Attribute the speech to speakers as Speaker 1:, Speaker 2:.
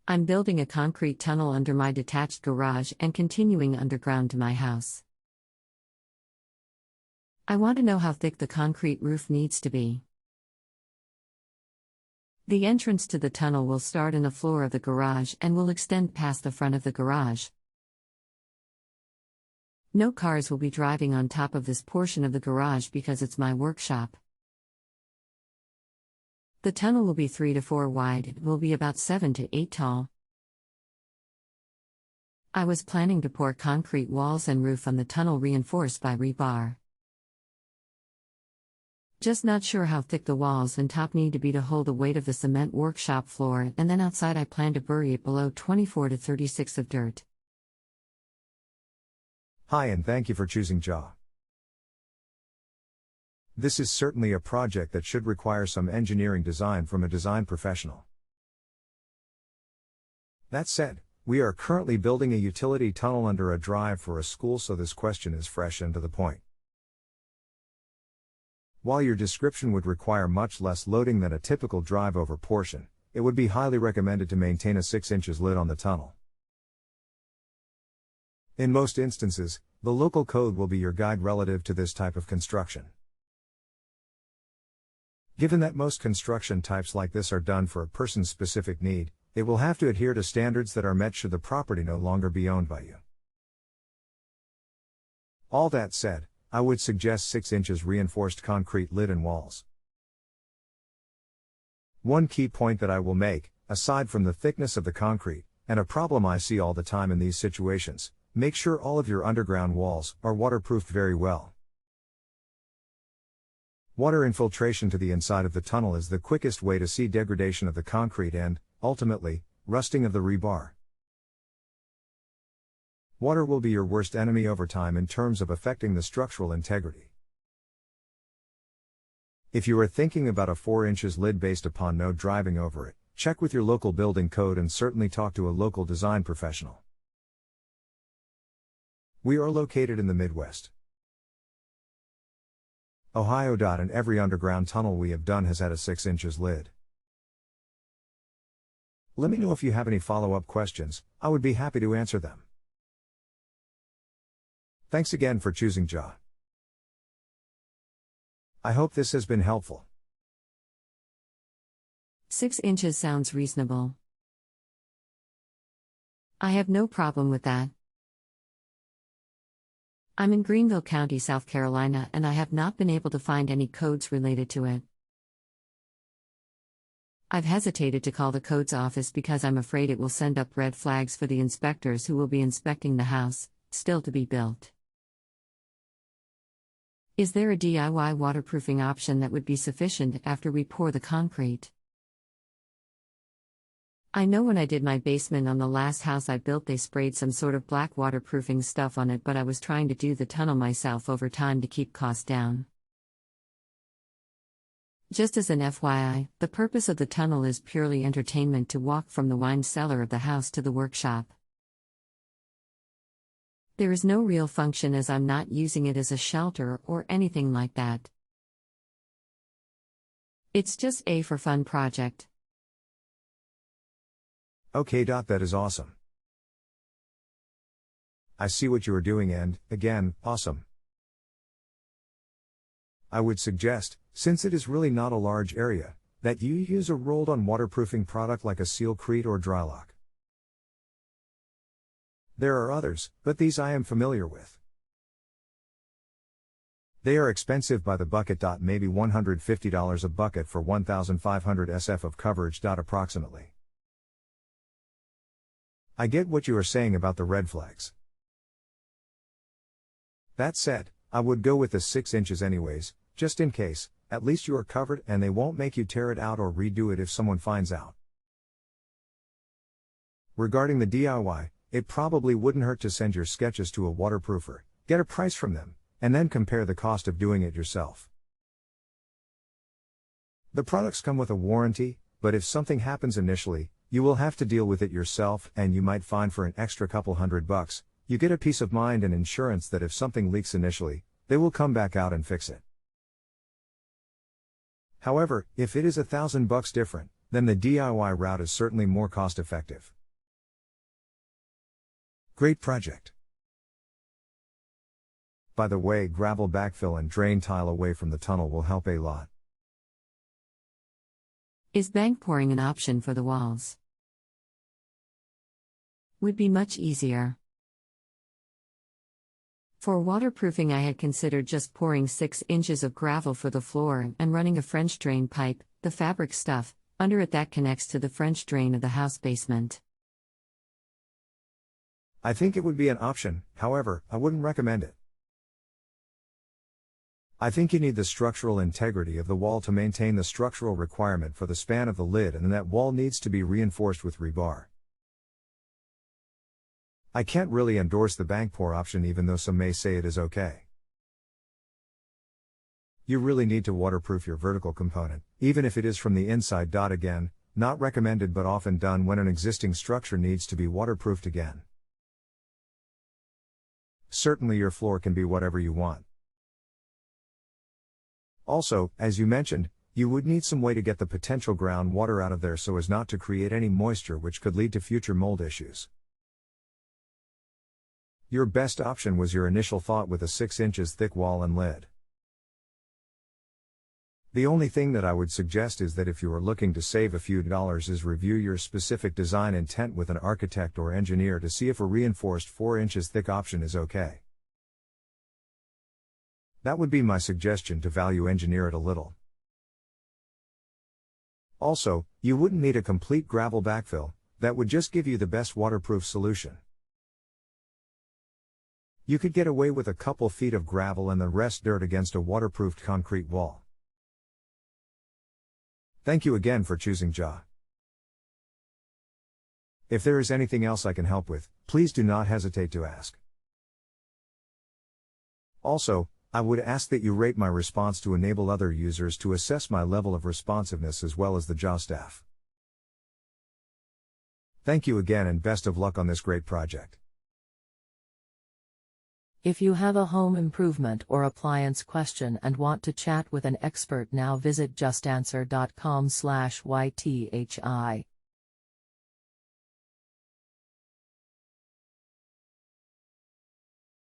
Speaker 1: I'm building a concrete tunnel under my detached garage and continuing underground to my house. I want to know how thick the concrete roof needs to be. The entrance to the tunnel will start in the floor of the garage and will extend past the front of the garage. No cars will be driving on top of this portion of the garage because it's my workshop. The tunnel will be 3 to 4 wide and will be about 7 to 8 tall. I was planning to pour concrete walls and roof on the tunnel reinforced by rebar. Just not sure how thick the walls and top need to be to hold the weight of the cement workshop floor, and then outside I plan to bury it below 24 to 36 of dirt.
Speaker 2: Hi and thank you for choosing JA. This is certainly a project that should require some engineering design from a design professional. That said, we are currently building a utility tunnel under a drive for a school, so this question is fresh and to the point. While your description would require much less loading than a typical drive-over portion, it would be highly recommended to maintain a 6 inches lid on the tunnel. In most instances, the local code will be your guide relative to this type of construction. Given that most construction types like this are done for a person's specific need, it will have to adhere to standards that are met should the property no longer be owned by you. All that said, I would suggest 6 inches reinforced concrete lid and walls. One key point that I will make, aside from the thickness of the concrete, and a problem I see all the time in these situations, make sure all of your underground walls are waterproofed very well. Water infiltration to the inside of the tunnel is the quickest way to see degradation of the concrete and, ultimately, rusting of the rebar. Water will be your worst enemy over time in terms of affecting the structural integrity. If you are thinking about a 4 inches lid based upon no driving over it, check with your local building code and certainly talk to a local design professional. We are located in the Midwest, Ohio. And every underground tunnel we have done has had a 6 inches lid. Let me know if you have any follow-up questions, I would be happy to answer them. Thanks again for choosing JA. I hope this has been helpful.
Speaker 1: 6 inches sounds reasonable. I have no problem with that. I'm in Greenville County, South Carolina, and I have not been able to find any codes related to it. I've hesitated to call the codes office because I'm afraid it will send up red flags for the inspectors who will be inspecting the house, still to be built. Is there a DIY waterproofing option that would be sufficient after we pour the concrete? I know when I did my basement on the last house I built, they sprayed some sort of black waterproofing stuff on it, but I was trying to do the tunnel myself over time to keep costs down. Just as an FYI, the purpose of the tunnel is purely entertainment, to walk from the wine cellar of the house to the workshop. There is no real function as I'm not using it as a shelter or anything like that. It's just a for fun project.
Speaker 2: Okay. That is awesome. I see what you are doing and, again, awesome. I would suggest, since it is really not a large area, that you use a rolled-on waterproofing product like a Sealcrete or Drylock. There are others, but these I am familiar with. They are expensive by the bucket. Maybe $150 a bucket for 1,500 SF of coverage. Approximately. I get what you are saying about the red flags. That said, I would go with the 6 inches anyways, just in case. At least you are covered and they won't make you tear it out or redo it if someone finds out. Regarding the DIY, it probably wouldn't hurt to send your sketches to a waterproofer, get a price from them, and then compare the cost of doing it yourself. The products come with a warranty, but if something happens initially, you will have to deal with it yourself, and you might find for an extra couple $100, you get a peace of mind and insurance that if something leaks initially, they will come back out and fix it. However, if it is $1,000 different, then the DIY route is certainly more cost-effective. Great project. By the way, gravel backfill and drain tile away from the tunnel will help a lot.
Speaker 1: Is bank pouring an option for the walls? Would be much easier. For waterproofing, I had considered just pouring 6 inches of gravel for the floor and running a French drain pipe, the fabric stuff, under it that connects to the French drain of the house basement.
Speaker 2: I think it would be an option, however, I wouldn't recommend it. I think you need the structural integrity of the wall to maintain the structural requirement for the span of the lid, and that wall needs to be reinforced with rebar. I can't really endorse the bank pour option, even though some may say it is okay. You really need to waterproof your vertical component, even if it is from the inside. Again, not recommended but often done when an existing structure needs to be waterproofed again. Certainly your floor can be whatever you want. Also, as you mentioned, you would need some way to get the potential groundwater out of there so as not to create any moisture which could lead to future mold issues. Your best option was your initial thought with a 6 inches thick wall and lid. The only thing that I would suggest is that if you are looking to save a few dollars, is review your specific design intent with an architect or engineer to see if a reinforced 4 inches thick option is okay. That would be my suggestion, to value engineer it a little. Also, you wouldn't need a complete gravel backfill, that would just give you the best waterproof solution. You could get away with a couple feet of gravel and the rest dirt against a waterproofed concrete wall. Thank you again for choosing JA. If there is anything else I can help with, please do not hesitate to ask. Also, I would ask that you rate my response to enable other users to assess my level of responsiveness as well as the JA staff. Thank you again and best of luck on this great project.
Speaker 3: If you have a home improvement or appliance question and want to chat with an expert, now visit JustAnswer.com/YTHI.